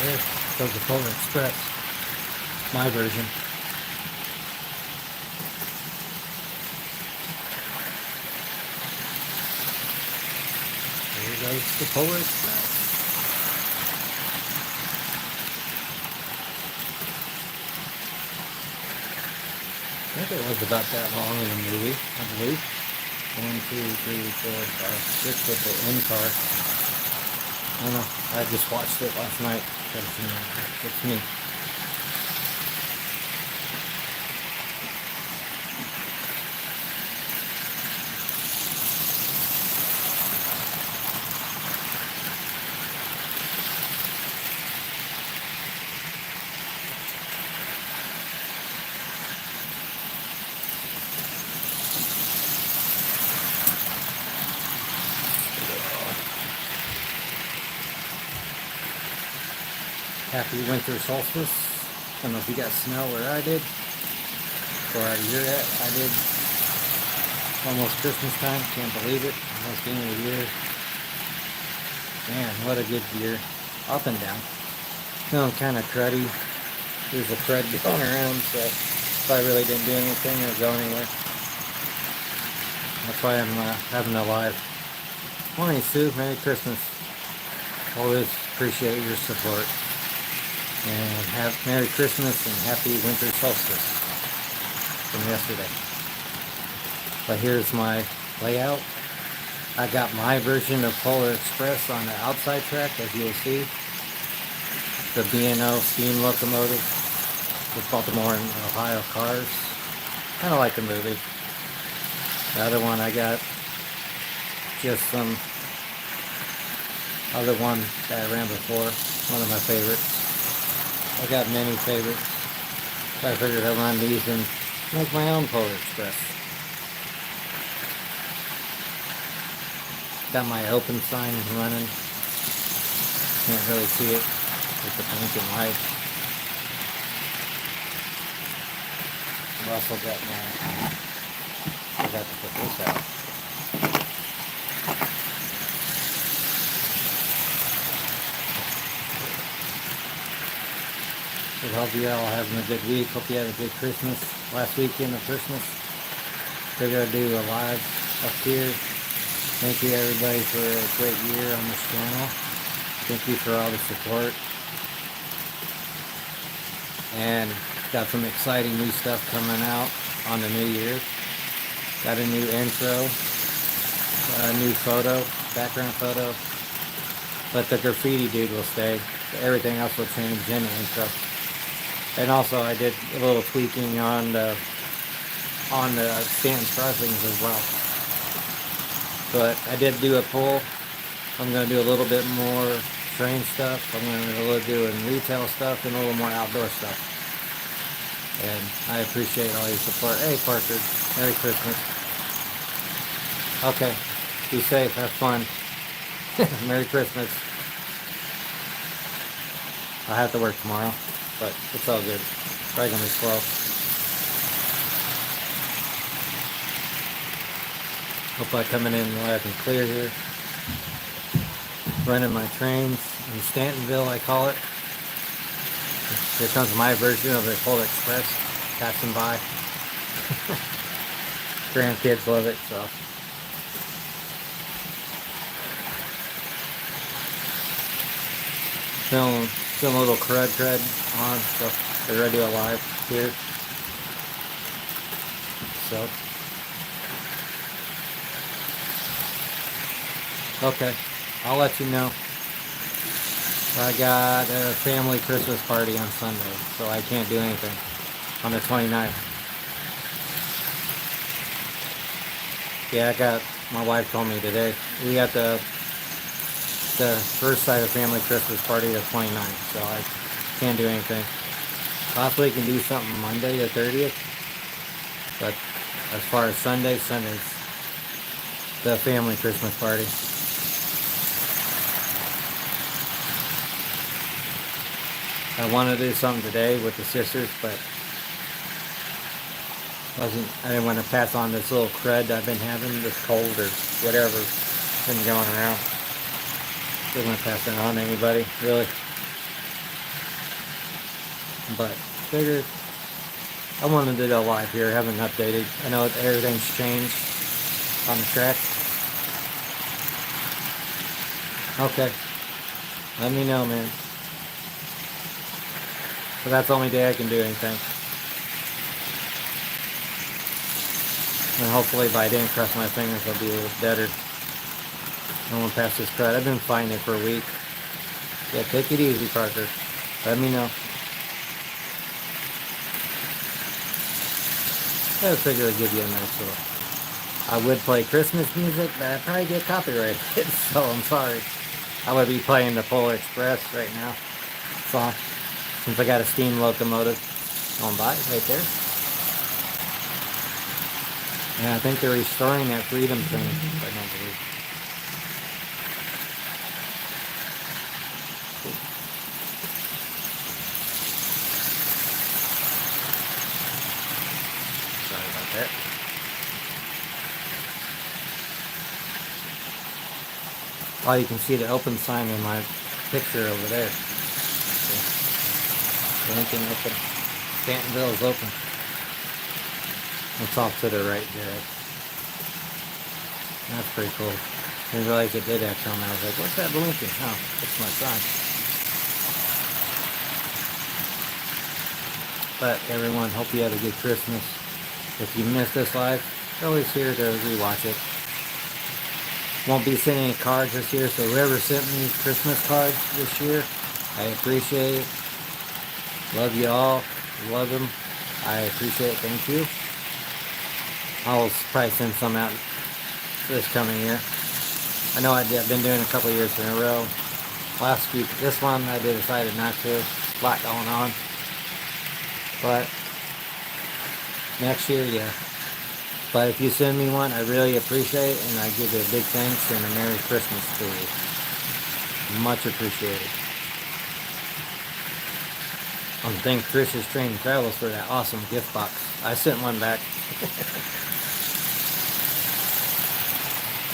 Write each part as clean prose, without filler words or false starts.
There goes the Polar Express. My version. There goes the Polar Express. I think it was about that long in the movie, I believe. 1, 2, 3, 4, 5, 6 with the end car. I don't know. I just watched it last night. It's me. Happy winter solstice. I don't know if you got snow where I did, or where you're at. I did. Almost Christmas time. Can't believe it. Almost the end of the year. Man, what a good year. Up and down. Feeling kind of cruddy. There's a crud going around, so I really didn't do anything or go anywhere. That's why I'm having a live. Morning, Sue. Merry Christmas. Always appreciate your support. And have Merry Christmas and Happy Winter Solstice from yesterday. But here's my layout. I got my version of Polar Express on the outside track, as you'll see. The B&O steam locomotive with Baltimore and Ohio cars. Kind of like the movie. The other one I got just some other one that I ran before. One of my favorites. I got many favorites. So I figured I'd run these and make my own Polar Express. Got my open sign running. Can't really see it with the blinking light. I've also got I forgot to put this out. I hope you all having a good week. Hope you had a good Christmas. Last weekend of Christmas. Figured I'd do a live up here. Thank you everybody for a great year on this channel. Thank you for all the support. And got some exciting new stuff coming out on the new year. Got a new intro. A new photo. Background photo. But the graffiti dude will stay. Everything else will change in the intro. And also I did a little tweaking on the Stanton's crossings as well. But I did do a pull. I'm going to do a little bit more train stuff. I'm going to do retail stuff and a little more outdoor stuff. And I appreciate all your support. Hey Parker, Merry Christmas. Okay, be safe, have fun. Merry Christmas. I have to work tomorrow, but it's all good. Probably gonna be slow. Hope I'm coming in live and clear here. Running my trains in Stantonville, I call it. Here comes my version of the Polar Express passing by. Grandkids love it, so. Feeling a little crud on, so they're ready to do a live here. So, okay, I'll let you know. I got a family Christmas party on Sunday, so I can't do anything on the 29th. Yeah, my wife told me today, we got the first side of family Christmas party the 29th, so I can't do anything. Possibly can do something Monday the 30th, but as far as Sunday's the family Christmas party. I wanted to do something today with the sisters, but I didn't want to pass on this little crud I've been having, this cold or whatever been going around. Didn't want to pass it on to anybody, really. But figured I wanted to go live here. I haven't updated. I know everything's changed on the track. Okay. Let me know, man. But that's the only day I can do anything. And hopefully if I didn't cross my fingers, I'll be a little better. I won't pass this crud. I've been fighting it for a week. Yeah, take it easy, Parker. Let me know. I figure I'd give you a nice little. I would play Christmas music, but I'd probably get copyrighted, so I'm sorry. I would be playing the Polar Express right now. So, since I got a steam locomotive on by right there. And I think they're restoring that Freedom train, I don't believe. Sorry about that. Oh, you can see the open sign in my picture over there. Lincoln open. Stantonville is open. It's off to the right there. That's pretty cool. I didn't realize it did that till now. I was like, what's that blinking? Oh, it's my sign. But everyone, hope you had a good Christmas. If you missed this live, you're always here to rewatch it. Won't be sending any cards this year, so whoever sent me Christmas cards this year, I appreciate it. Love you all. Love them. I appreciate it. Thank you. I'll probably send some out this coming year. I know I've been doing a couple years in a row. Last week, this one I decided not to. A lot going on. But next year, yeah. But if you send me one, I really appreciate it, and I give you a big thanks and a Merry Christmas to you. Much appreciated. I thank Trish's Train Travels for that awesome gift box. I sent one back.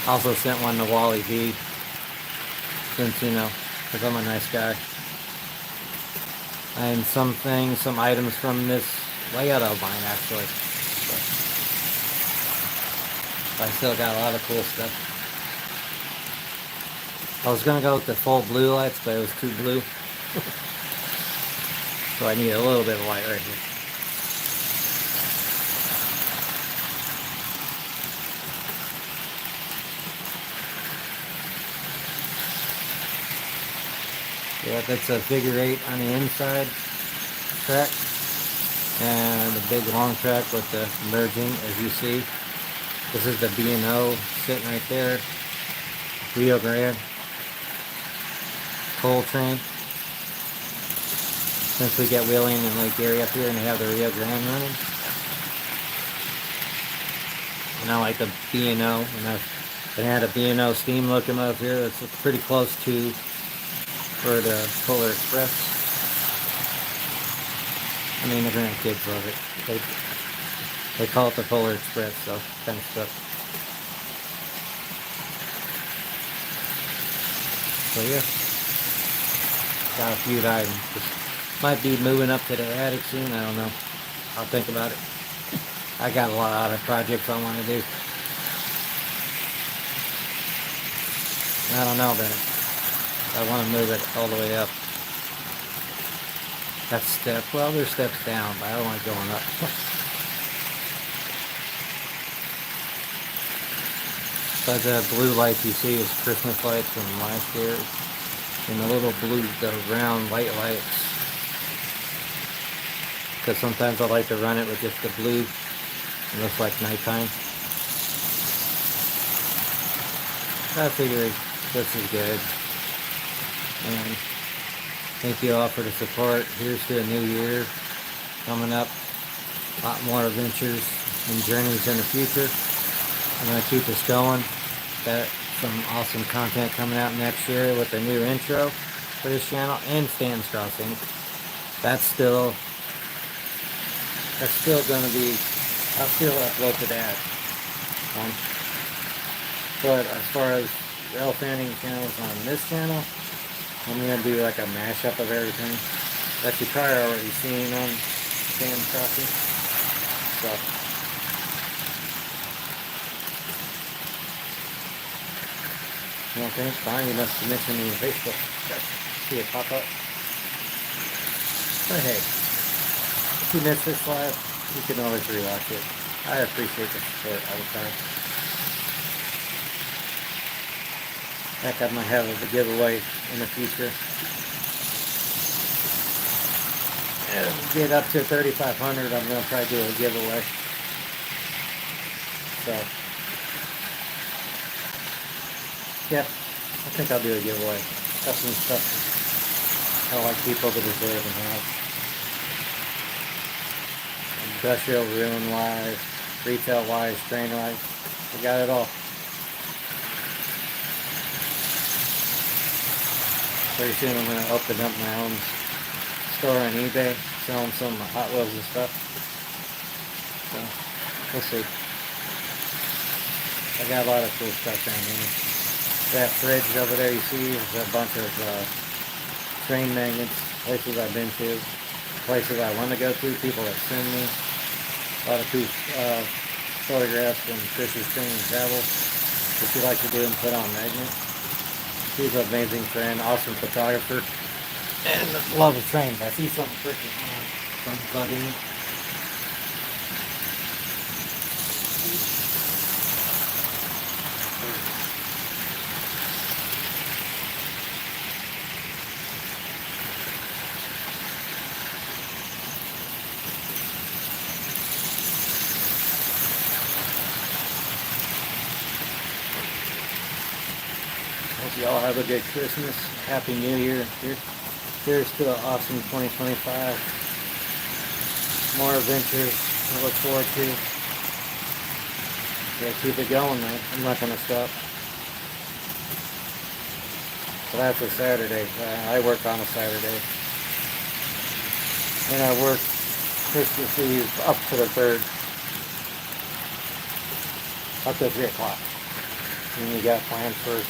Also sent one to Wally V. Since, you know, because I'm a nice guy. And some things, some items from this layout of mine, actually. But I still got a lot of cool stuff. I was going to go with the full blue lights, but it was too blue. So I need a little bit of light right here. Yeah, that's a figure 8 on the inside track. And a big long track with the merging, as you see. This is the B&O sitting right there. Rio Grande. Coal train. Since we get Wheeling and Lake Erie up here and they have the Rio Grande running. And I like the B&O. And they had a B&O steam locomotive here that's pretty close to for the Polar Express. I mean, the grandkids love it. They call it the Polar Express, so kind of stuff. So yeah, got a few items. Just might be moving up to the attic soon. I don't know. I'll think about it. I got a lot of projects I want to do. I don't know, but I want to move it all the way up. That's step. Well, there's steps down, but I don't like going up. But the blue lights you see is Christmas lights from last year. And the little blue, the round white lights. Because sometimes I like to run it with just the blue. It looks like nighttime. I figured this is good. And thank you all for the support. Here's to a new year coming up. A lot more adventures and journeys in the future. I'm going to keep this going. Got some awesome content coming out next year with a new intro for this channel and Stan's Crossing. That's still going to be, I'll still upload to that. But as far as rail fanning channels on this channel, I'm going to do like a mashup of everything. that your car already seen on Stan Trucking. So you don't think? Fine, you must have mentioned me on Facebook. See it pop up. But hey, if you missed this live, you can always rewatch it. I appreciate the support all the time. Heck, I might have a giveaway in the future. And get up to 3,500, I'm going to try to do a giveaway. So, yeah, I think I'll do a giveaway. Got some stuff I like people to deserve and have. Industrial ruin wise, retail wise, train wise, I got it all. Pretty soon I'm going to open up my own store on eBay, selling some of my Hot Wheels and stuff. So, we'll see. I got a lot of cool stuff down here. That fridge over there you see is a bunch of train magnets, places I've been to, places I want to go to, people that send me. A lot of cool photographs from Chris's Train and Travel that you like to do and put on magnets. He's an amazing friend, awesome photographer, and love the train. If I see something freaking from Buddy. Hope you all have a good Christmas. Happy New Year. Here's to an awesome 2025. More adventures to look forward to. Yeah, keep it going, man. I'm not going to stop. So that's a Saturday. I work on a Saturday. And I work Christmas Eve up to the 3rd. Up to 3 o'clock. And you got plans for,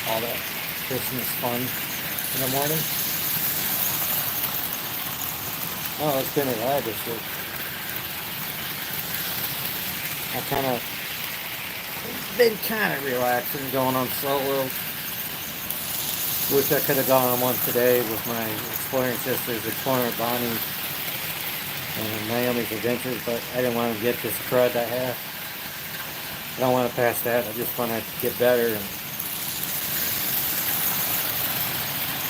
all that Christmas fun in the morning. Oh, it's been a ride this week. Been kind of relaxing, going on slow world. Wish I could have gone on one today with my Exploring Sisters, Exploring with Bonnie, and Naomi's Adventures, but I didn't want to get this crud I have. I don't want to pass that. I just want to get better. And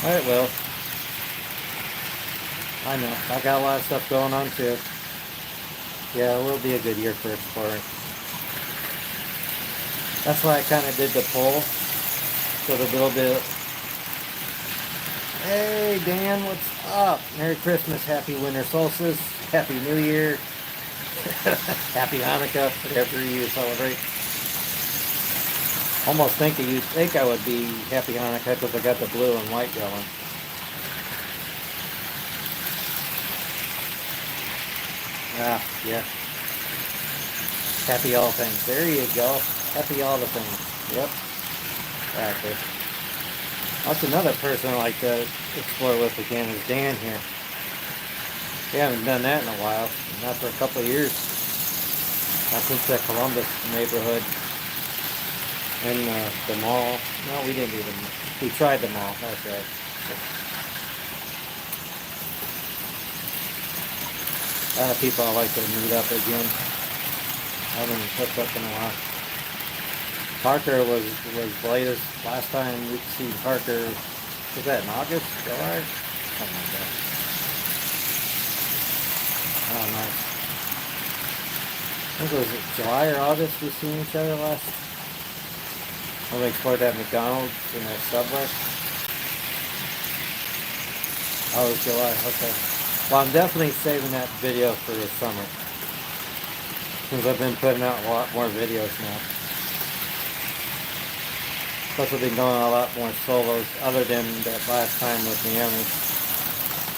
alright, well, I know. I got a lot of stuff going on too. Yeah, it will be a good year for exploring. That's why I kind of did the poll. So the little bit. Hey, Dan, what's up? Merry Christmas, Happy Winter Solstice, Happy New Year, Happy Hanukkah, whatever you celebrate. Almost think you'd think I would be Happy Hanukkah because I got the blue and white going. Ah, yeah. Happy all things. There you go. Happy all the things. Yep. Exactly. That's another person I like to explore with again is Dan here. We haven't done that in a while. Not for a couple of years. Not since the Columbus neighborhood. And the mall. No, we didn't do the mall. We tried the mall. That's right. A lot of people I like to meet up again. I haven't hooked up in a while. Parker was the latest. Last time we'd seen Parker, was that in August, July? Something like that. Oh, nice. I think it was July or August we seen each other last. When we explored that McDonald's in that Subway. Oh, it was July, okay. Well, I'm definitely saving that video for the summer. Since I've been putting out a lot more videos now. Plus I've been doing a lot more solos other than that last time with Naomi.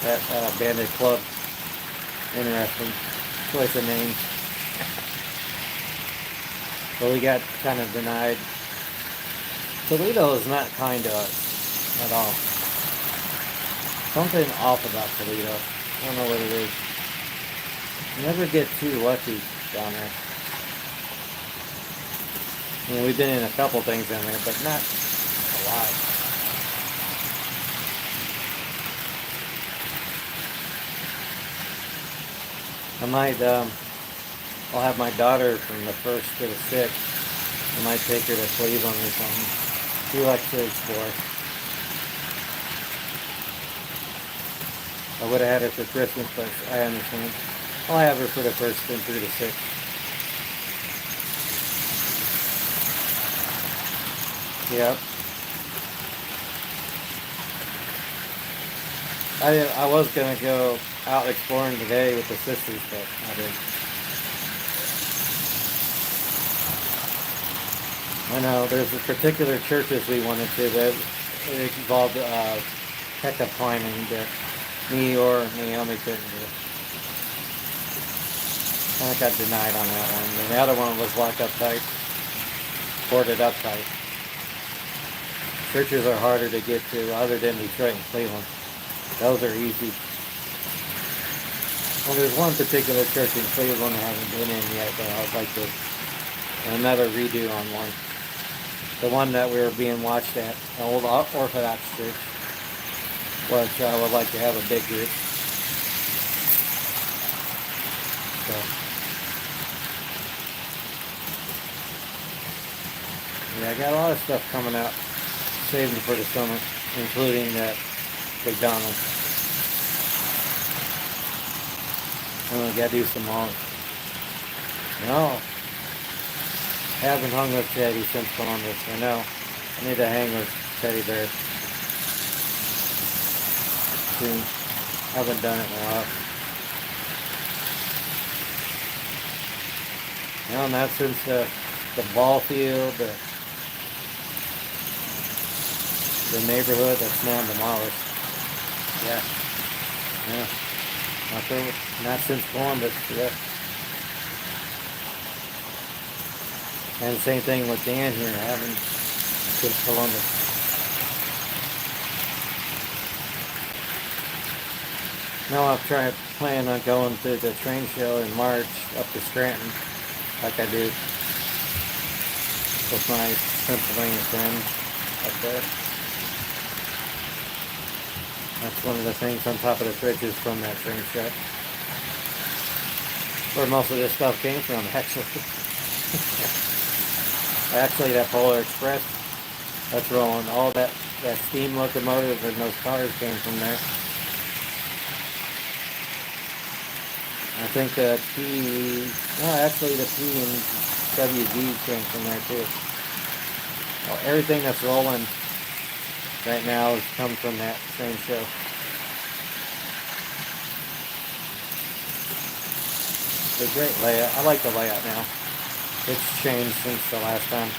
That Bandit Club. Interesting choice of names. But we got kind of denied. Toledo is not kind to us at all. something off about Toledo. I don't know what it is. You never get too lucky down there. I mean, we've been in a couple things down there, but not a lot. I might, I'll have my daughter from the 1st to the 6th. I might take her to Cleveland or something. She likes to explore. I would have had her for Christmas, but I understand. I'll have her for the 1st and through the 6th. Yep. I was gonna go out exploring today with the sisters, but I didn't. I know there's a particular churches we wanted to that it involved heck of climbing that me or Naomi couldn't do. I got denied on that one. And the other one was locked up tight, boarded up tight. Churches are harder to get to other than Detroit and Cleveland. Those are easy. Well, there's one particular church in Cleveland I haven't been in yet that I'd like to, another redo on one. The one that we were being watched at, an old Orthodox church, which I would like to have a big group. So, yeah, I got a lot of stuff coming out, saving for the summer, including that McDonald's. I gotta do some more. No. Haven't hung with Teddy since Columbus. I know. I need to hang with Teddy Bear soon. Haven't done it in a while. No, not since the ball field, the neighborhood that's now demolished. Yeah. Not since Columbus. Yeah. And the same thing with Dan here, I haven't since Columbus. Now I'm planning on going to the train show in March up to Scranton, like I do with my Pennsylvania friends up there. That's one of the things on top of the fridges from that train show. Where most of this stuff came from, actually. Actually, that Polar Express, that's rolling. All that steam locomotive and those cars came from there. I think the actually the P and WD came from there too. Well, everything that's rolling right now has come from that train show. It's a great layout. I like the layout now. It's changed since the last time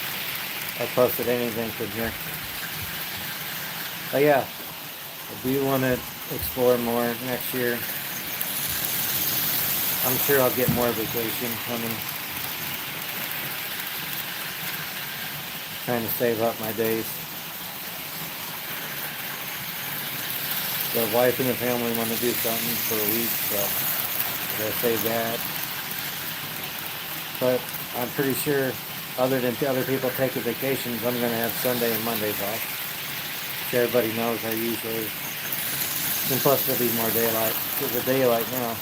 I posted anything from here. But yeah, I do want to explore more next year. I'm sure I'll get more vacation coming. Trying to save up my days. The wife and the family want to do something for a week, so I gotta save that. But I'm pretty sure, other than other people taking vacations, I'm going to have Sunday and Mondays off. Which everybody knows I usually. And plus there'll be more daylight. There's a daylight now.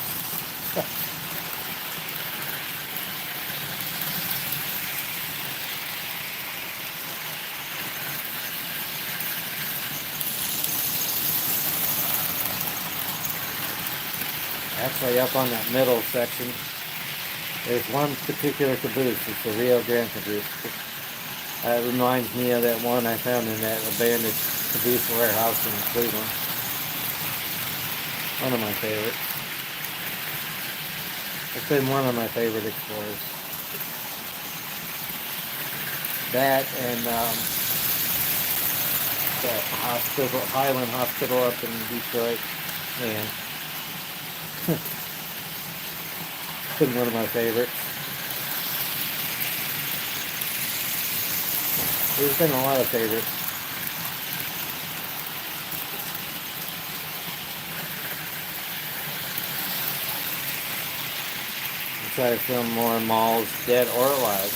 Actually, up on that middle section, there's one particular caboose. It's the Rio Grande caboose. It reminds me of that one I found in that abandoned caboose warehouse in Cleveland. One of my favorites. It's been one of my favorite explorers. That and that hospital, Highland Hospital up in Detroit. Man. Been one of my favorites. There's been a lot of favorites. try to film more malls, dead or alive,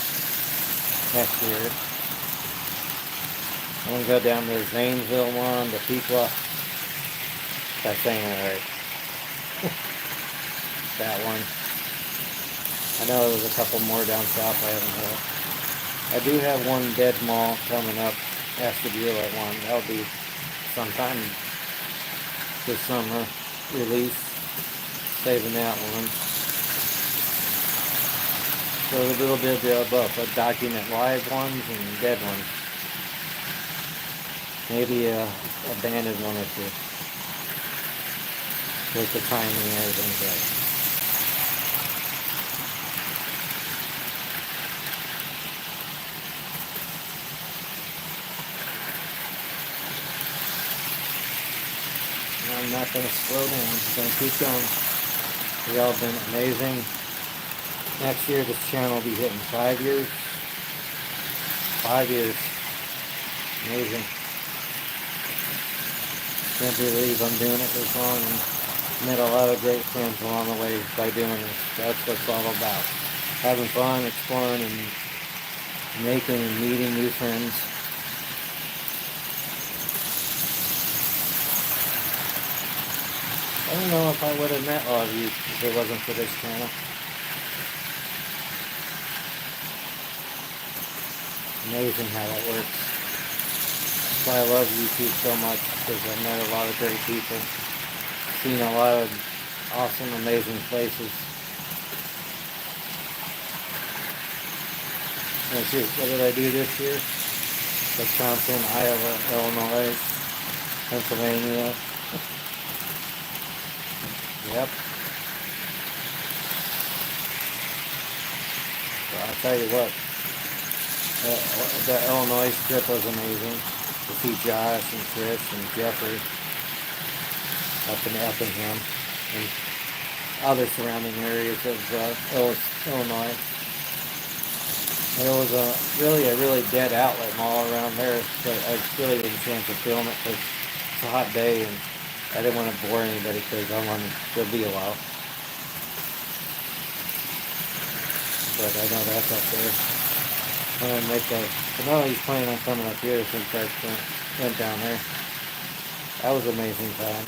next year. I'm going to go down to the Zanesville one, the Pequa. If I'm saying it right. That one. I know there's a couple more down south I haven't hit. I do have one dead mall coming up, Ashtabula one. That'll be sometime this summer release. Saving that one. So a little bit of both. I document live ones and dead ones. Maybe a abandoned one or two. With the timing and everything right. I'm not going to slow down. I'm going to keep going. Y'all been amazing. Next year, this channel will be hitting 5 years. 5 years. Amazing. Can't believe I'm doing it this long, and met a lot of great friends along the way by doing this. That's what it's all about. Having fun, exploring, and making and meeting new friends. I don't know if I would have met all of you if it wasn't for this channel. Amazing how that works. That's why I love YouTube so much, because I've met a lot of great people. Seen a lot of awesome, amazing places. Let's see, what did I do this year? Wisconsin, Iowa, Illinois, Pennsylvania. Yep. Well, I'll tell you what. The Illinois trip was amazing. To see Josh and Chris and Jeffrey up in Effingham and other surrounding areas of Illinois. There was a really dead outlet mall around there, but I really didn't chance to film it because it's a hot day and I didn't want to bore anybody because I wanted to be a while. But I know that's up there. I'm going to make that. I know he's planning on coming up here since I went down there. That was an amazing time.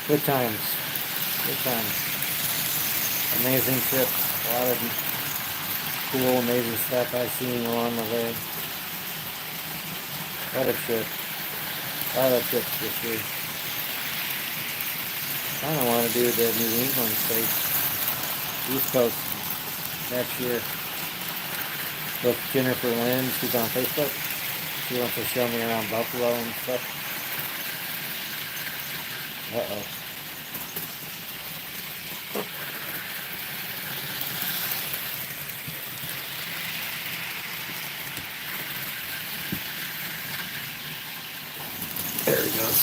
Good times. Good times. Amazing trips. A lot of cool, amazing stuff I've seen along the way. What a trip. A lot of trips this year. I kind of want to do the New England states, East Coast, next year. With Jennifer Lynn, she's on Facebook. She wants to show me around Buffalo and stuff. Uh-oh. There he goes.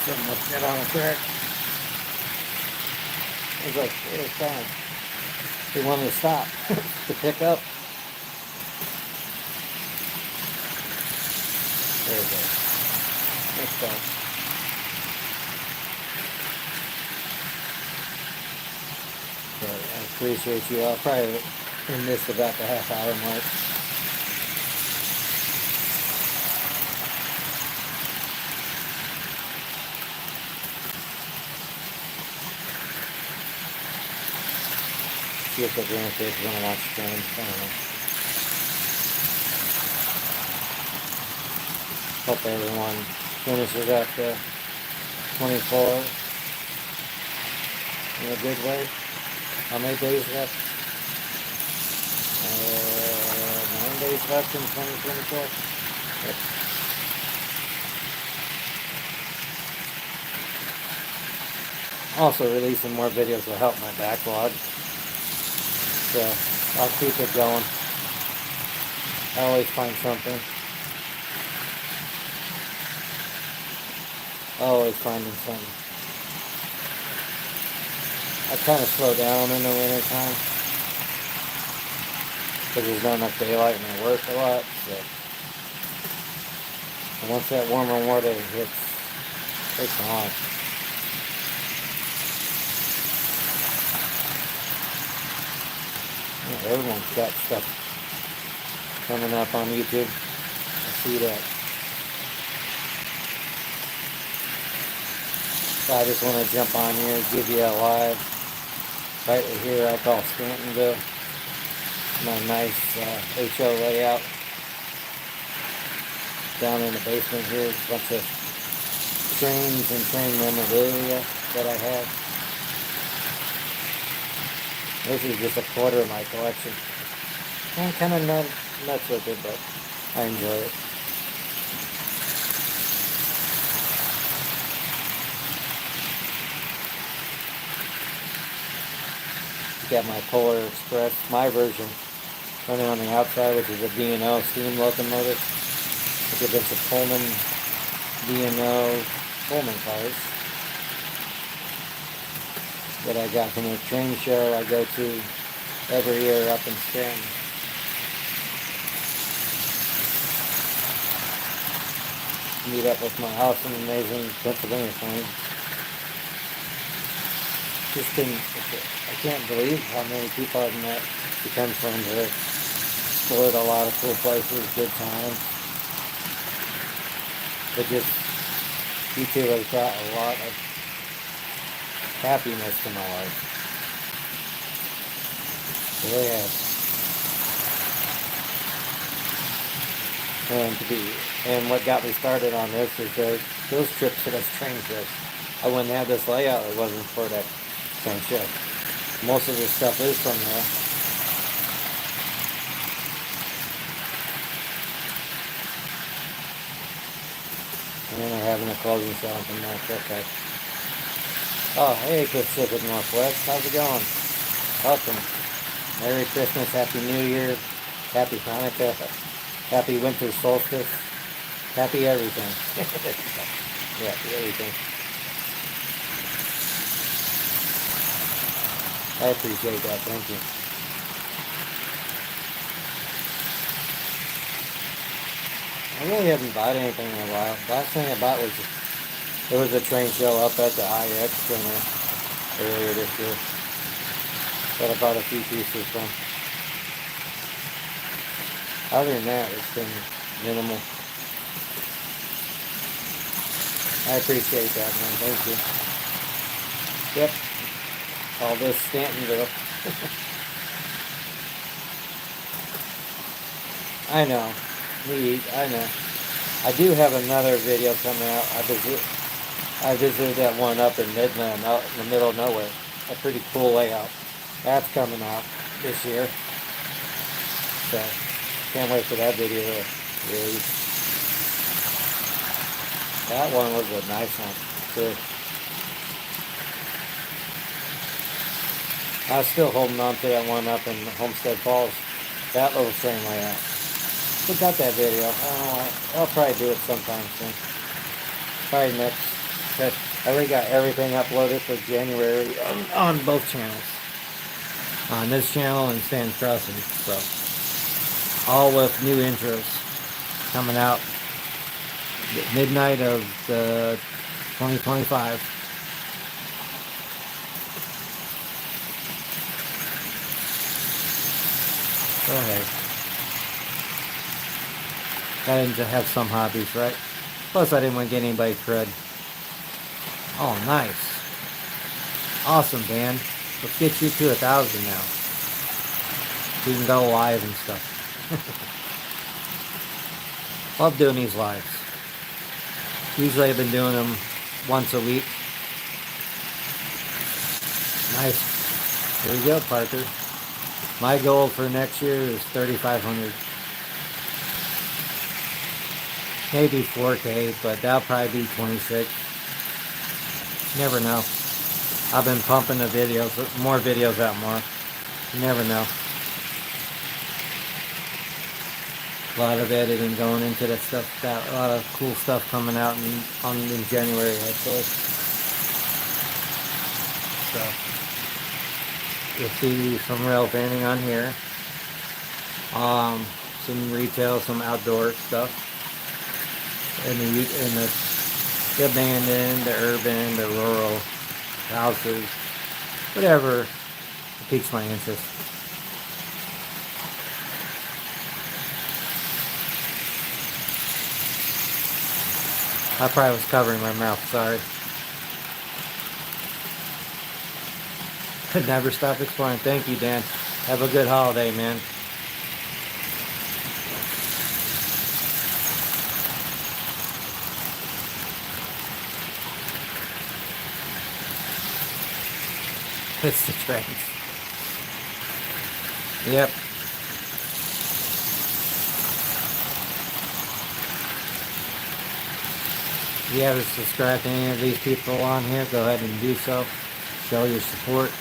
Something must get on the track. It was like, it was fine. He wanted to stop to pick up. There we go. Let's go. So I appreciate you. I'll probably end this about the half-hour mark. See if the grandkids want to watch games. I don't know. Hope everyone finishes up the 24 in a good way. How many days left? 9 days left in 2024. Yep. Also releasing more videos will help my backlog. So I'll keep it going. I always find something. Always finding something. I kind of slow down in the winter time because there's not enough daylight and I work a lot. So and once that warmer water hits, it's on. Everyone's got stuff coming up on YouTube. I see that. So I just want to jump on here, give you a live right here I call Stantonville. My nice HO layout. Down in the basement here, a bunch of trains and train memorabilia that I have. This is just a quarter of my collection. I'm kind of nuts with it, but I enjoy it. Got my Polar Express, my version, running on the outside, which is a B&O steam locomotive. With a bunch of Pullman, B&O Pullman cars that I got from a train show I go to every year up in Stanton. Meet up with my awesome, amazing Pennsylvania friends. I can't believe how many people I've met, become friends with, explored a lot of cool places, good times. But just, you two have brought a lot of happiness to my life. Really have. And what got me started on this is those trips to those train trips. I wouldn't have this layout if it wasn't for that train show. Most of this stuff is from there. And then they're having a closing sale from that. Okay. Oh, hey, Pacific Northwest. How's it going? Welcome. Merry Christmas, Happy New Year, Happy Hanukkah, Happy Winter Solstice, Happy everything. Yeah, happy everything. I appreciate that. Thank you. I really haven't bought anything in a while. Last thing I bought was, there was a train show up at the IX Center earlier this year that I bought a few pieces from. Other than that, it's been minimal. I appreciate that, man. Thank you. Yep. All this Stantonville. I know. I know. I do have another video coming out. I visited that one up in Midland, out in the middle of nowhere. A pretty cool layout. That's coming out this year. So, can't wait for that video to release. That one was a nice one, too. I was still holding on to that one up in Homestead Falls. That little train layout. Still got that video. I don't know. I'll probably do it sometime soon. Probably next. I already got everything uploaded for January on both channels. On this channel and Stan's Crossing. So, all with new intros coming out at midnight of 2025. Go ahead. I didn't have some hobbies, right? Plus, I didn't want to get anybody crud. Oh, nice. Awesome, Dan. Let's get you to 1,000 now. So you can go live and stuff. Love doing these lives. Usually I've been doing them once a week. Nice. There you go, Parker. My goal for next year is 3,500. Maybe 4K, but that'll probably be 26. Never know. I've been pumping the videos, more videos out more. You never know. A lot of editing going into that stuff. Got a lot of cool stuff coming out in January, actually. So, you'll see some rail fanning on here. Some retail, some outdoor stuff. In the abandoned, the urban, the rural houses, whatever piques my interest. I probably was covering my mouth, sorry. Never stop exploring. Thank you, Dan. Have a good holiday, man. It's the trains. Yep. If you haven't subscribed to any of these people on here, go ahead and do so. Show your support.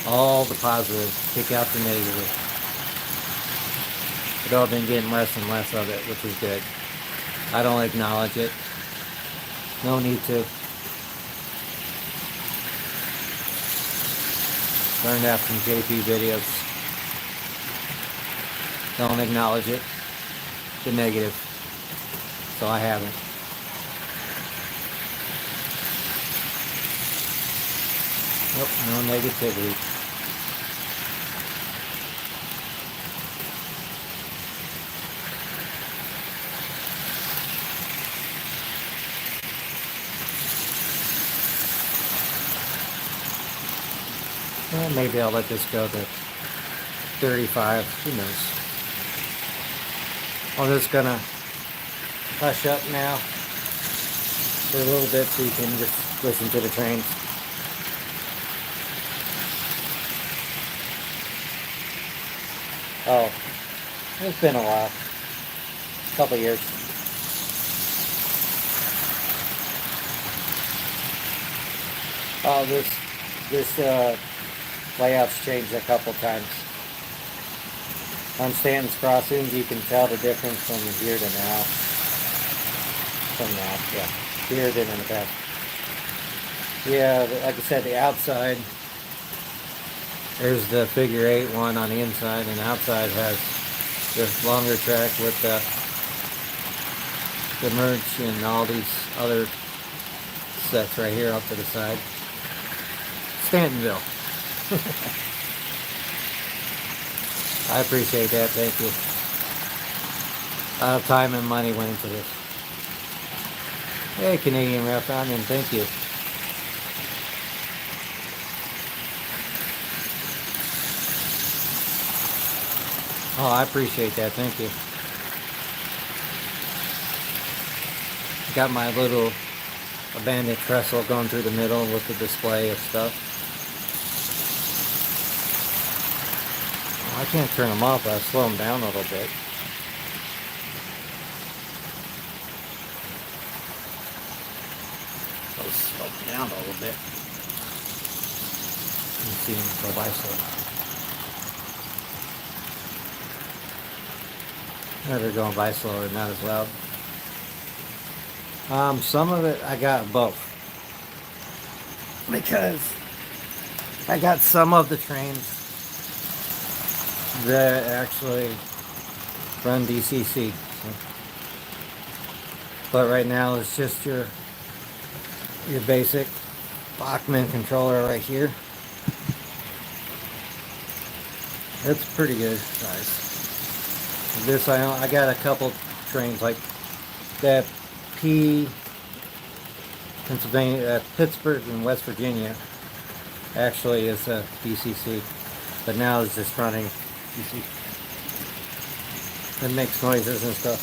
All the positive, kick out the negative. But I've been getting less and less of it, which is good. I don't acknowledge it. No need to. Learned that from JP videos. Don't acknowledge it. The negative. So I haven't. Nope, no negativity. Well, maybe I'll let this go to 35. Who knows? I'm just gonna hush up now for a little bit so you can just listen to the trains. Oh, it's been a while. A couple years. Oh, this layout's changed a couple times. On Stanton's crossings, you can tell the difference from here to now. From now, yeah. Here than in the past. Yeah, like I said, the outside, there's the figure 8 one on the inside, and the outside has the longer track with the merch and all these other sets right here up to the side. Stantonville. I appreciate that, thank you. A lot of time and money went into this. Hey, Canadian Rep, I'm in, thank you. Oh, I appreciate that, thank you. Got my little abandoned trestle going through the middle with the display of stuff. I can't turn them off, I'll slow them down a little bit. I'll slow them down a little bit. You can see them go by slow. They're going by slower, not as loud. Some of it I got both. Because I got some of the trains that actually run DCC. So. But right now it's just your basic Bachmann controller right here. It's pretty good size. This I got a couple trains like that Pennsylvania, Pittsburgh and West Virginia actually is a DCC, but now it's just running DC. It makes noises and stuff.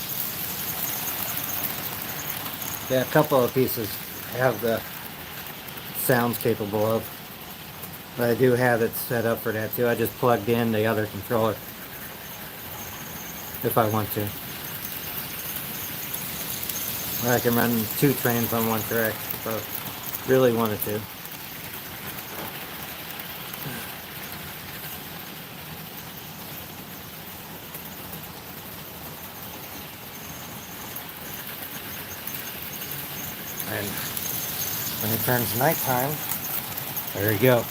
Yeah, a couple of pieces have the sounds capable of, but I do have it set up for that too. I just plugged in the other controller if I want to. Or I can run 2 trains on one track if I really wanted to. And when it turns nighttime, there you go.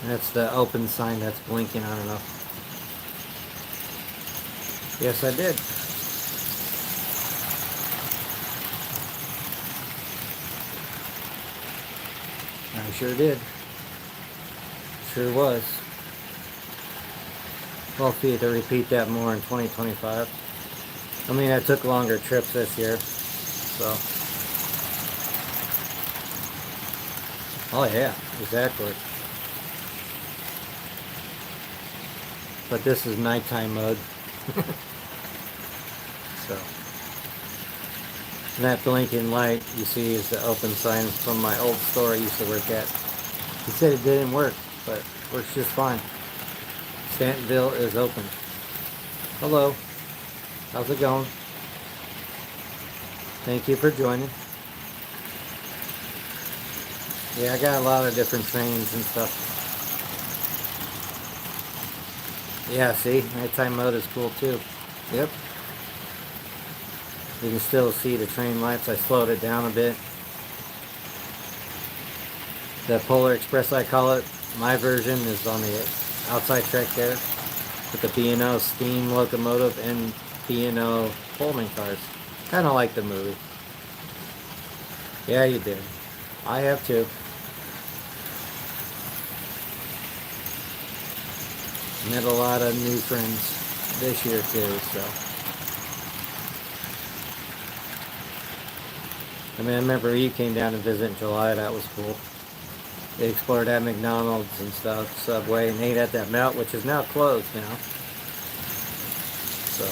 That's the open sign that's blinking, I don't know. Yes, I did. I sure did. sure was. Hopefully to repeat that more in 2025. I mean, I took longer trips this year, so. Oh yeah, exactly. But this is nighttime mode. So. And that blinking light you see is the open sign from my old store I used to work at. He said it didn't work, but it works just fine. Stantonville is open. Hello. How's it going? Thank you for joining. Yeah, I got a lot of different trains and stuff. Yeah, see? Nighttime mode is cool too. Yep. You can still see the train lights. I slowed it down a bit. The Polar Express, I call it, my version is on the outside track there with the B&O steam locomotive and B&O Pullman cars. Kind of like the movie. Yeah, you did. I have too. Met a lot of new friends this year too, so. I mean, I remember you came down to visit in July. That was cool. They explored at McDonald's and stuff, Subway, and ate at that Melt, which is now closed now. So.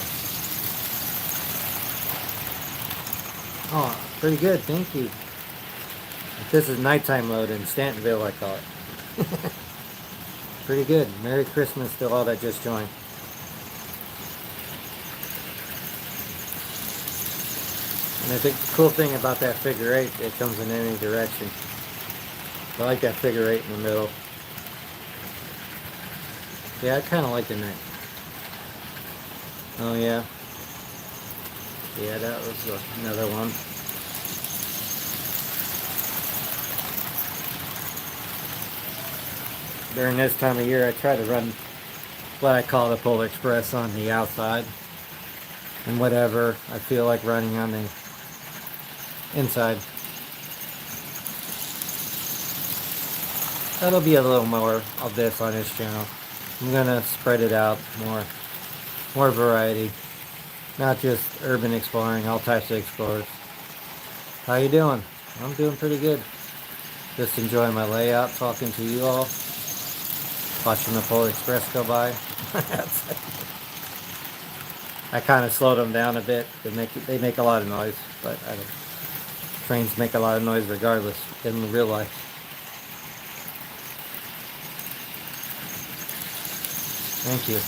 Oh, pretty good. Thank you. This is nighttime mode in Stantonville, I call it. Pretty good. Merry Christmas to all that just joined. And I think the cool thing about that figure eight, it comes in any direction. I like that figure eight in the middle. Yeah, I kind of like the neck. Oh yeah. Yeah, that was another one. During this time of year, I try to run what I call the Polar Express on the outside. And whatever I feel like running on the inside. That'll be a little more of this on this channel. I'm gonna spread it out more variety. Not just urban exploring, all types of explorers. How you doing? I'm doing pretty good. Just enjoying my layout, talking to you all. Watching the Polar Express go by. I kind of slowed them down a bit. They make a lot of noise, but trains make a lot of noise regardless in real life. Thank you.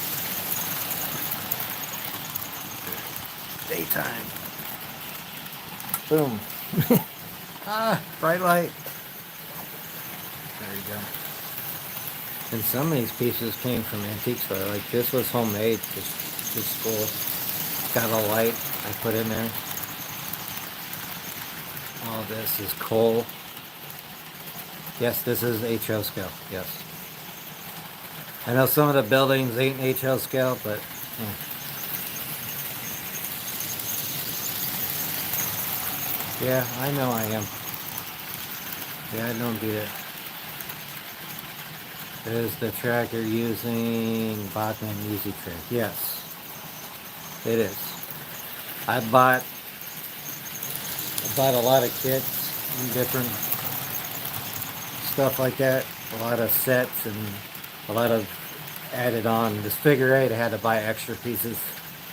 Daytime. Boom. Ah, bright light. There you go. And some of these pieces came from antique store. Like this was homemade. This cool. Got a light I put in there. All this is coal. Yes, this is HO scale. Yes. I know some of the buildings ain't HO scale, but yeah, I know I am. Yeah, I don't do that. Is the tractor using Bachman Easy Track? Yes, it is. I bought a lot of kits and different stuff like that. A lot of sets and a lot of added on. This figure eight, I had to buy extra pieces.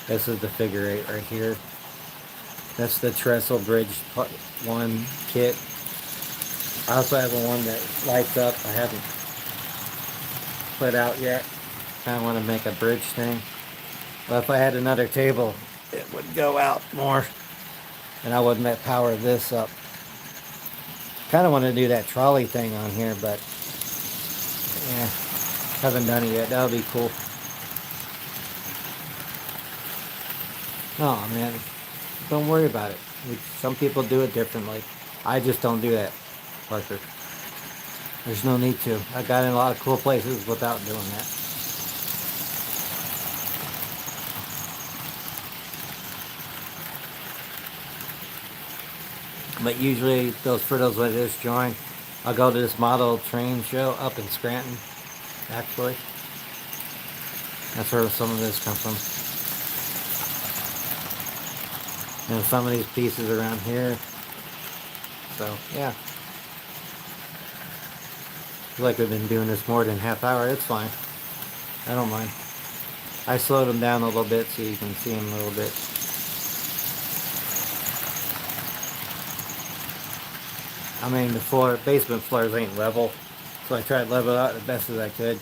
This is the figure eight right here. That's the trestle bridge one kit. I also have one that lights up. I haven't put out yet. Kind of want to make a bridge thing. But if I had another table, it would go out more. And I would power this up. Kind of want to do that trolley thing on here, but yeah, haven't done it yet. That would be cool. Oh man, don't worry about it. Some people do it differently. I just don't do that, Parker. There's no need to. I got in a lot of cool places without doing that. But usually, for those that just joined, I'll go to this model train show up in Scranton. actually. That's where some of this comes from. And some of these pieces around here. So, yeah. Feel like we've been doing this more than half hour. It's fine. I don't mind. I slowed them down a little bit so you can see them a little bit. I mean, the basement floors ain't level, so I tried to level it out the best as I could,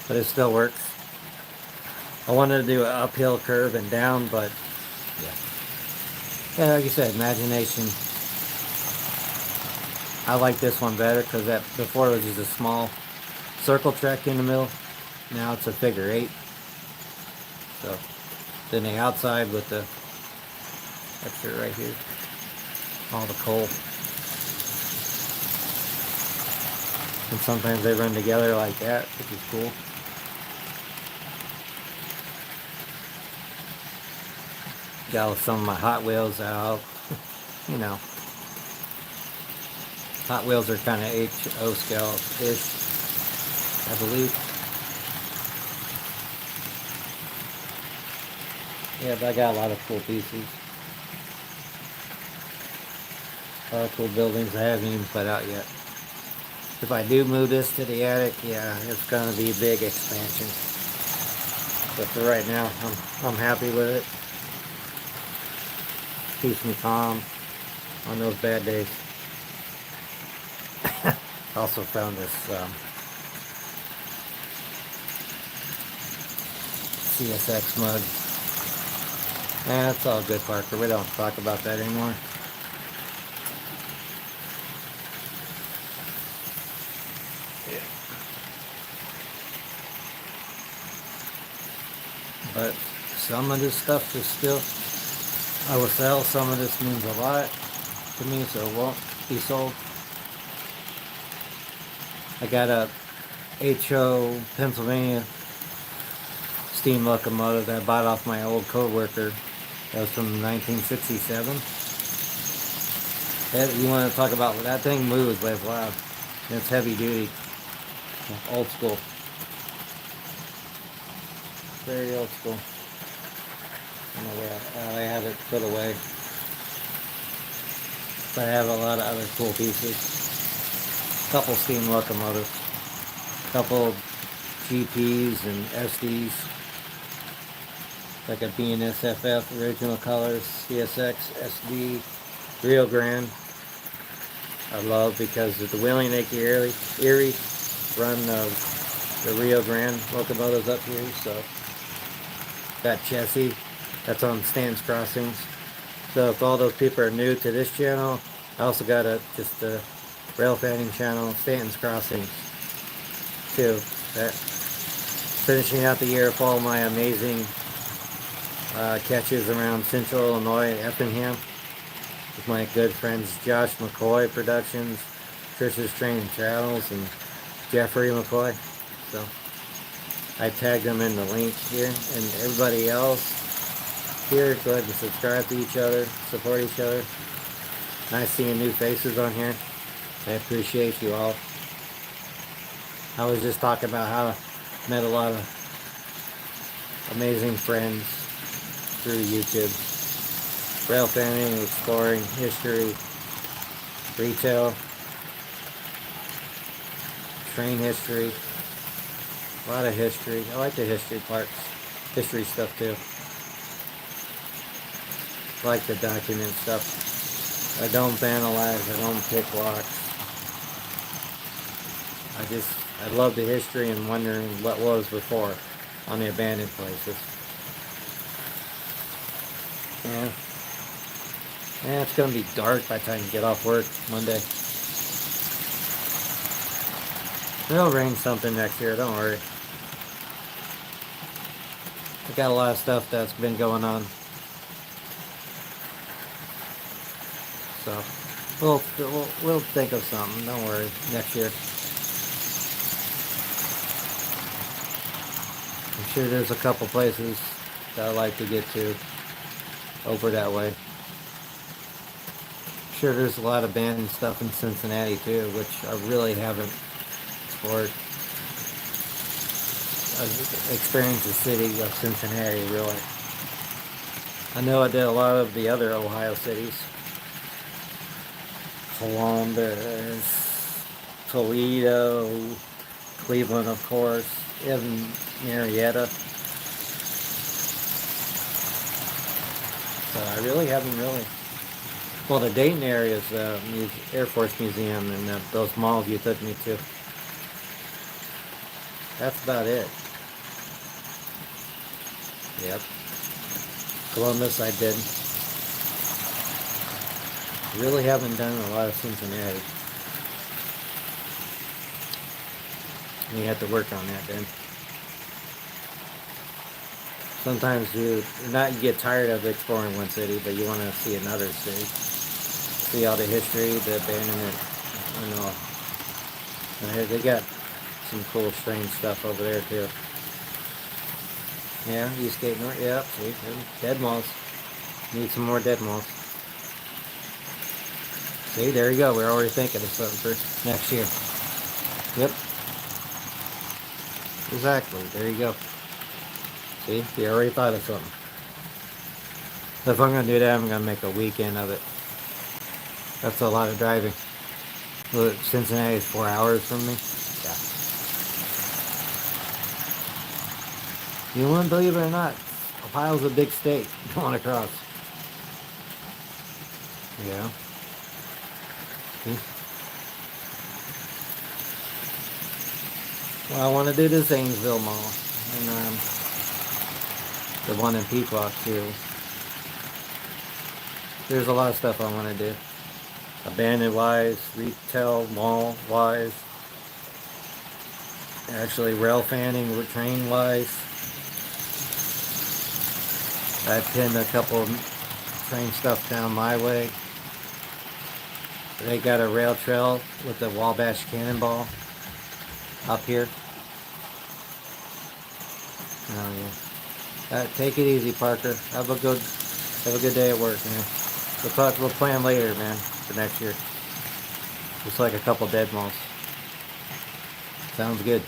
but it still works. I wanted to do an uphill curve and down, but yeah, like you said, imagination. I like this one better because that before it was just a small circle track in the middle. Now it's a figure 8. So then the outside with the extra right here, all the coal. And sometimes they run together like that, which is cool. Got some of my Hot Wheels out. You know, Hot Wheels are kind of HO scale-ish, I believe. Yeah, but I got a lot of cool pieces. A lot of cool buildings I haven't even put out yet. If I do move this to the attic, yeah, it's going to be a big expansion. But for right now, I'm happy with it. Keeps me calm on those bad days. Also found this CSX mug. It's all good, Parker. We don't talk about that anymore. But some of this stuff is still, I will sell. Some of this means a lot to me, so it won't be sold. I got a HO Pennsylvania steam locomotive that I bought off my old co-worker. That was from 1967. You want to talk about, that thing moves, but it's loud. And it's heavy duty. Old school. Very old school. I don't know where I have it put away. But I have a lot of other cool pieces. Couple steam locomotives. Couple GPs and SDs. Like a BNSFF original colors, CSX, SD, Rio Grande. I love because the Wheeling Lake Erie run the Rio Grande locomotives up here, so that chassis, that's on Stanton's Crossings. So if all those people are new to this channel, I also got just a rail fanning channel, Stanton's Crossings, too. That finishing out the year of all my amazing catches around Central Illinois, Effingham, with my good friends Josh McCoy Productions, Trish's Training Travels, and Jeffrey McCoy. So I tagged them in the link here, and everybody else here, go ahead and subscribe to each other, support each other. Nice seeing new faces on here. I appreciate you all. I was just talking about how I met a lot of amazing friends through YouTube. Rail fanning, exploring, history, retail, train history, a lot of history. I like the history parts, history stuff too. I like the document stuff. I don't vandalize, I don't pick locks. I love the history and wondering what was before on the abandoned places. Yeah, it's gonna be dark by the time you get off work Monday. It'll rain something next year, don't worry. I got a lot of stuff that's been going on. So we'll think of something, don't worry, next year. I'm sure there's a couple places that I like to get to over that way. Sure, there's a lot of abandoned stuff in Cincinnati too, which I really haven't explored. experience the city of Cincinnati, really. I know I did a lot of the other Ohio cities. Columbus, Toledo, Cleveland, of course, even Marietta. So I really haven't really. Well, the Dayton area is the Air Force Museum and those malls you took me to. That's about it. Yep. Columbus I did. Really haven't done a lot of Cincinnati. You have to work on that then. Sometimes you get tired of exploring one city, but you want to see another city. See all the history, the abandonment, and all. And they got some cool, strange stuff over there too. Yeah, Eastgate North. Yeah, see, dead malls. Need some more dead malls. See, there you go. We're already thinking of something for next year. Yep. Exactly. There you go. See, we already thought of something. If I'm going to do that, I'm going to make a weekend of it. That's a lot of driving. Look, Cincinnati is 4 hours from me. Yeah. You wouldn't believe it or not, Ohio's a big state going across. Yeah. See? Well, I want to do the Zanesville Mall. And the one in Pequot too. There's a lot of stuff I want to do. Abandoned wise, retail mall wise, actually rail fanning, train wise. I pinned a couple train stuff down my way. They got a rail trail with the Wabash Cannonball up here. Oh yeah. Take it easy, Parker. Have a good day at work, man. We'll plan later, man, for next year. Just like a couple dead malls. Sounds good.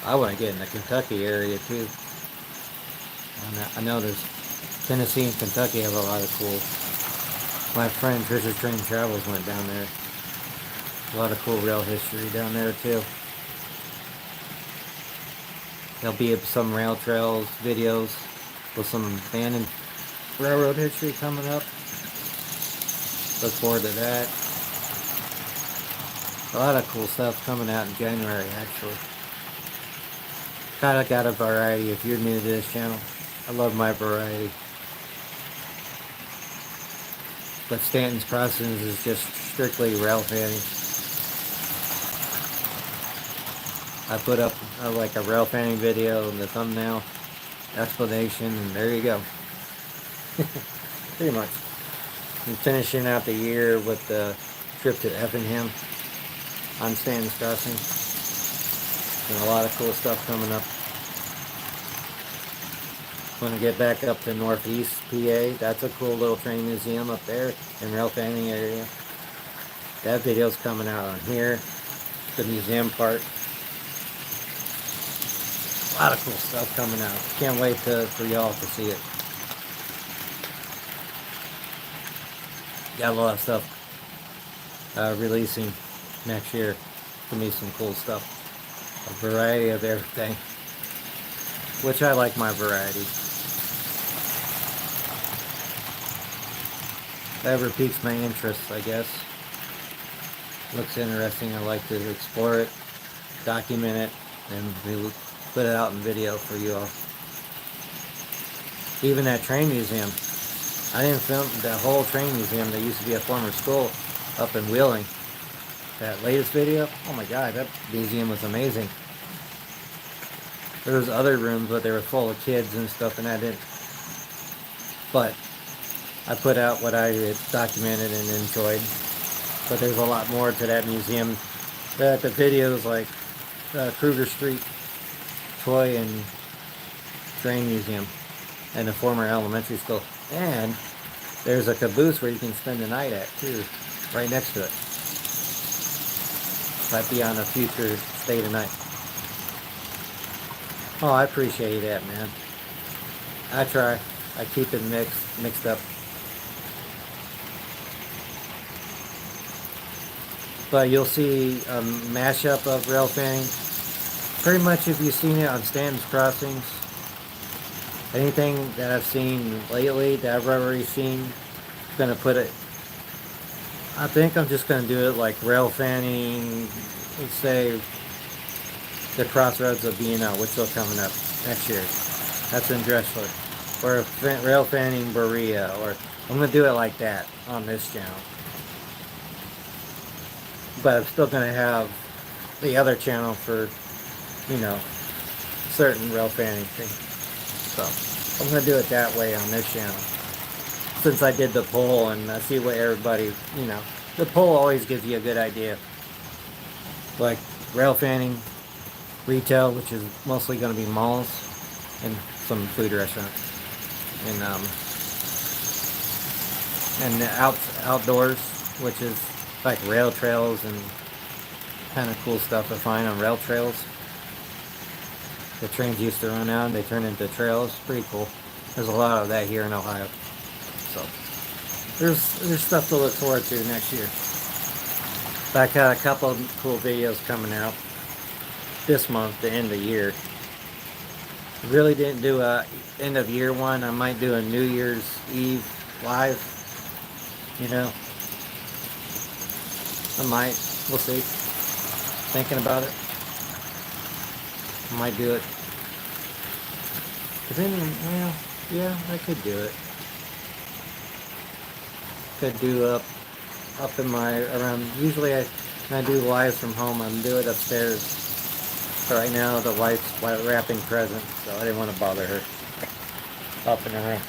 I want to get in the Kentucky area too. I know there's Tennessee and Kentucky have a lot of cool. My friend Trisha Train Travels went down there. A lot of cool rail history down there too. There'll be some rail trails, videos with some abandoned railroad history coming up. Look forward to that. A lot of cool stuff coming out in January, actually. Kind of got a variety if you're new to this channel. I love my variety. But Stanton's Crossings is just strictly rail fanning. I put up like a rail fanning video in the thumbnail, explanation, and there you go. Pretty much. I'm finishing out the year with the trip to Effingham on Stanton's Crossing. And a lot of cool stuff coming up. Want to get back up to Northeast PA. That's a cool little train museum up there in rail fanning area. That video's coming out on here. The museum part. A lot of cool stuff coming out. Can't wait for y'all to see it. Got a lot of stuff releasing next year. Gonna be some cool stuff. A variety of everything. Which I like my variety. Whatever piques my interest, I guess. Looks interesting. I like to explore it, document it, and put it out in video for you all. Even that train museum. I didn't film that whole train museum. There used to be a former school up in Wheeling. That latest video, oh my god, that museum was amazing. There was other rooms, but they were full of kids and stuff, and I didn't. But I put out what I had documented and enjoyed. But there's a lot more to that museum. The videos like Kruger Street Toy and Train Museum and the former elementary school. And there's a caboose where you can spend the night at too, right next to it. Might be on a future stay tonight. Oh, I appreciate that, man. I try. I keep it mixed up. But you'll see a mashup of rail fanning. Pretty much if you've seen it on Stanton's Crossings, anything that I've seen lately that I've already seen, I'm gonna put it. I think I'm just gonna do it like rail fanning. Let's say the Crossroads of B&O, which will coming up next year. That's in Dressler. Or rail fanning Berea, or I'm gonna do it like that on this channel. But I'm still gonna have the other channel for, you know, certain rail fanning things. So I'm gonna do it that way on this channel. Since I did the poll and I see what everybody, you know, the poll always gives you a good idea. Like rail fanning, retail, which is mostly gonna be malls and some food restaurants. And the outdoors, which is like rail trails and kind of cool stuff I find on rail trails. The trains used to run out and they turn into trails. Pretty cool. There's a lot of that here in Ohio. So there's stuff to look forward to next year. I got a couple of cool videos coming out this month, the end of the year. Really didn't do a end of year one. I might do a New Year's Eve live, you know. I might. We'll see. Thinking about it. I might do it. But then, well, yeah, I could do it. Could do up in my, around, usually when I do lives from home, I'm doing it upstairs. But right now, the wife's wrapping presents, so I didn't want to bother her up in her room.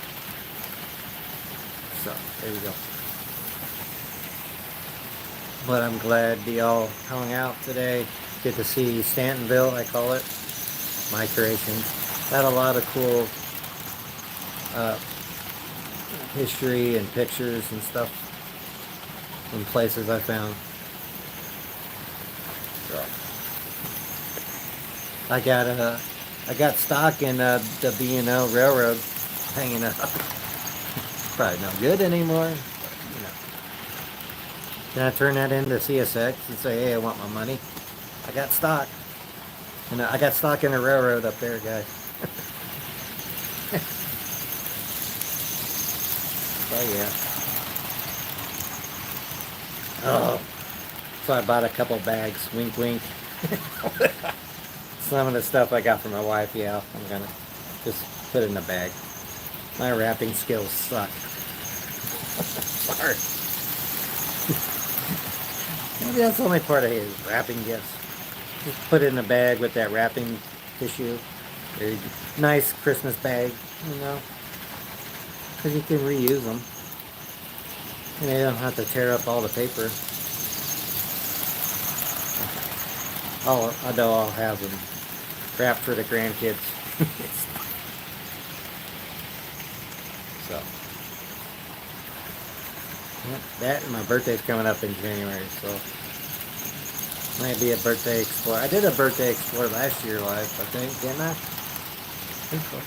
So, there you go. But I'm glad y'all hung out today. Get to see Stantonville, I call it. My creation. Had a lot of cool history and pictures and stuff and places I found. So I got stock in the B&O Railroad hanging up. Probably not good anymore. Can I turn that into CSX and say, hey, I want my money? I got stock. And I got stock in the railroad up there, guys. Oh, yeah. Oh. So I bought a couple bags. Wink, wink. Some of the stuff I got from my wife, yeah, I'm going to just put it in a bag. My wrapping skills suck. Sorry. Maybe that's the only part I hate is wrapping gifts. Just put it in a bag with that wrapping tissue. Very nice Christmas bag, you know. Because you can reuse them. And you don't have to tear up all the paper. I know I'll have them wrapped for the grandkids. So. Yep, that and my birthday's coming up in January, so might be a birthday explore. I did a birthday explore last year live, I think, didn't I? I think so.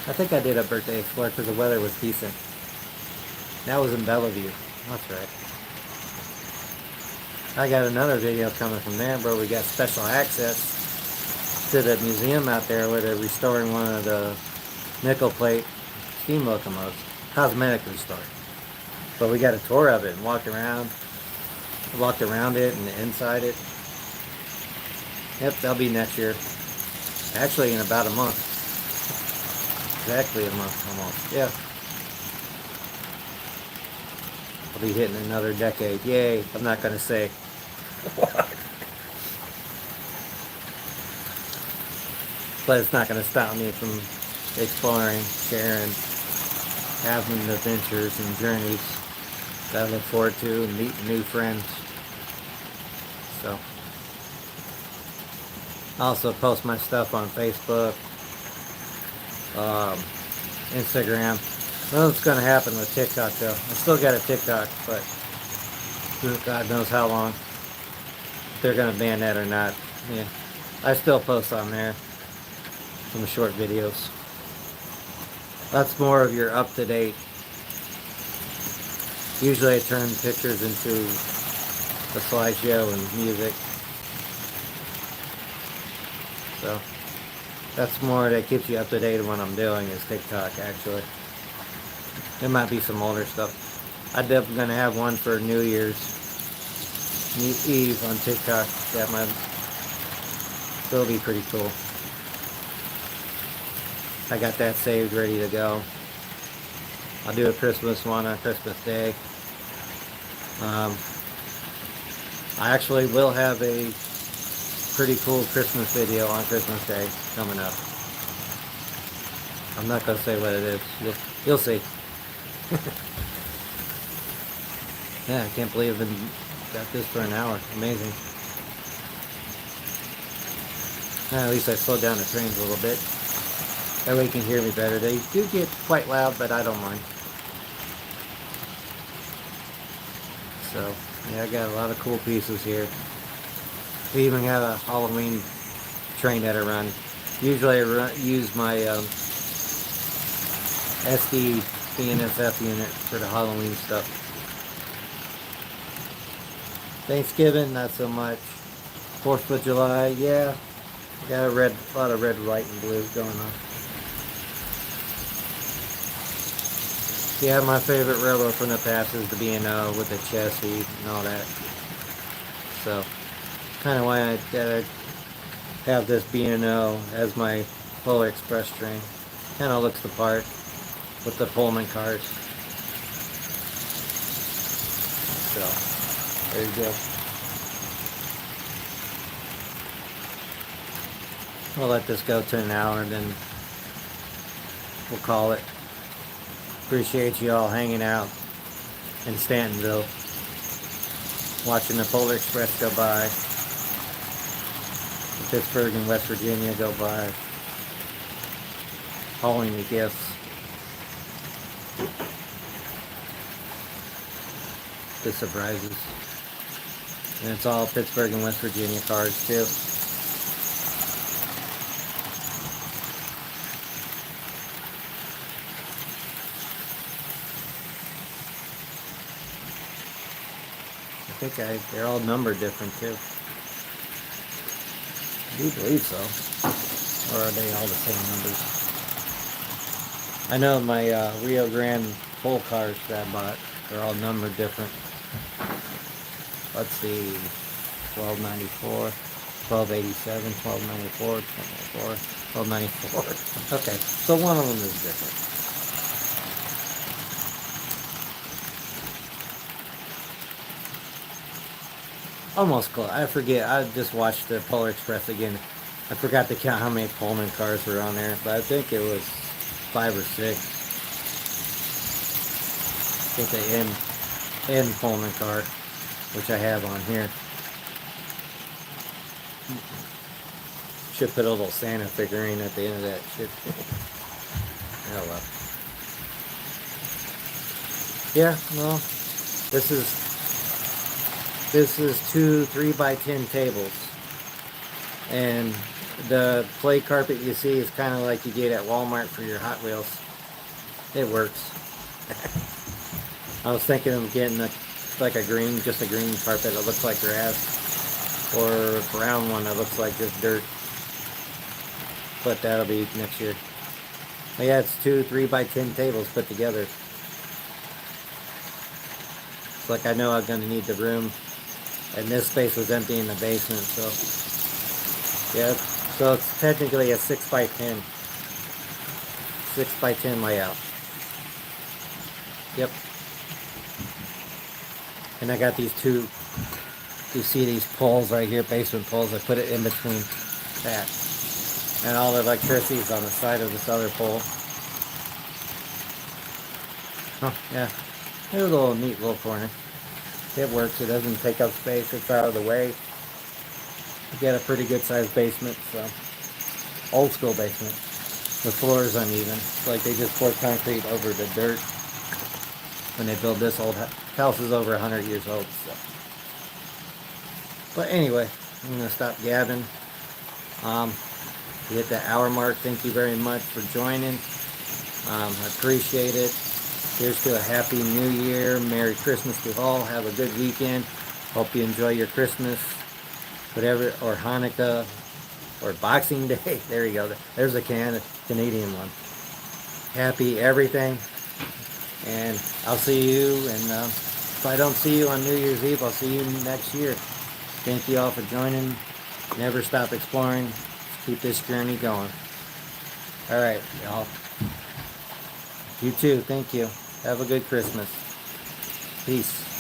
I think I did a birthday explore because the weather was decent. That was in Bellevue. That's right. I got another video coming from there where we got special access to the museum out there where they're restoring one of the nickel plate steam locomotives. Cosmetic restore. But we got a tour of it and walked around it and inside it. Yep, that'll be next year. Actually, in about a month. Exactly a month, almost. Yeah. I'll be hitting another decade. Yay. I'm not going to say what. But it's not going to stop me from exploring, sharing, having adventures and journeys that I look forward to and meeting new friends. So, I also post my stuff on Facebook, Instagram. I don't know what's going to happen with TikTok though. I still got a TikTok, but God knows how long. If they're gonna ban that or not. Yeah, I still post on there some short videos. That's more of your up-to-date. Usually I turn pictures into a slideshow and music. So that's more that keeps you up to date on what I'm doing is TikTok actually. There might be some older stuff. I'm definitely gonna have one for New Year's Eve on TikTok. That might still be pretty cool. I got that saved, ready to go. I'll do a Christmas one on Christmas Day. I actually will have a pretty cool Christmas video on Christmas Day coming up. I'm not gonna say what it is. You'll see. Yeah, I can't believe I've got this for an hour. Amazing. At least I slowed down the trains a little bit. That way you can hear me better. They do get quite loud, but I don't mind. So, yeah, I got a lot of cool pieces here. We even have a Halloween train that I run. Usually I use my SD BNSF unit for the Halloween stuff. Thanksgiving, not so much. 4th of July, yeah. Got a lot of red, white, and blue going on. Yeah, my favorite railroad from the past is the B&O with the chassis and all that. So, kind of why I have this B&O as my Polar Express train. Kind of looks the part with the Pullman cars. So, there you go. We'll let this go to an hour and then we'll call it. Appreciate you all hanging out in Stantonville, watching the Polar Express go by, the Pittsburgh and West Virginia go by, hauling the gifts, the surprises, and it's all Pittsburgh and West Virginia cars too. I think they're all numbered different too. I do believe so. Or are they all the same numbers? I know my Rio Grande full cars that I bought, they're all numbered different. Let's see, 1294, 1287, 1294, 1294, 1294. Okay, so one of them is different. Almost close. I forget. I just watched the Polar Express again. I forgot to count how many Pullman cars were on there, but I think it was 5 or 6. With the N Pullman car, which I have on here. Should put a little Santa figurine at the end of that shit. Oh well. Yeah, well, this is 2 3x10 tables, and the play carpet you see is kind of like you get at Walmart for your Hot Wheels. It works. I was thinking of getting just a green carpet that looks like grass, or a brown one that looks like just dirt. But that'll be next year. But yeah, it's 2 3x10 tables put together. It's like I know I'm gonna need the room. And this space was empty in the basement, so yeah, so it's technically a 6x10 layout. Yep. And I got these two, you see these poles right here, basement poles. I put it in between that, and all the electricity is on the side of this other pole. Oh yeah, there's a little neat little corner. It works. It doesn't take up space. It's out of the way. You get a pretty good sized basement, so old school basement. The floor is uneven. It's like they just poured concrete over the dirt when they built this old house. Is over 100 years old. So. But anyway, I'm going to stop gabbing. We hit the hour mark. Thank you very much for joining. I appreciate it. Here's to a happy new year. Merry Christmas to all. Have a good weekend. Hope you enjoy your Christmas, whatever, or Hanukkah, or Boxing Day. There you go. There's a Canadian one. Happy everything. And I'll see you. And if I don't see you on New Year's Eve, I'll see you next year. Thank you all for joining. Never stop exploring. Keep this journey going. All right, y'all. You too. Thank you. Have a good Christmas. Peace.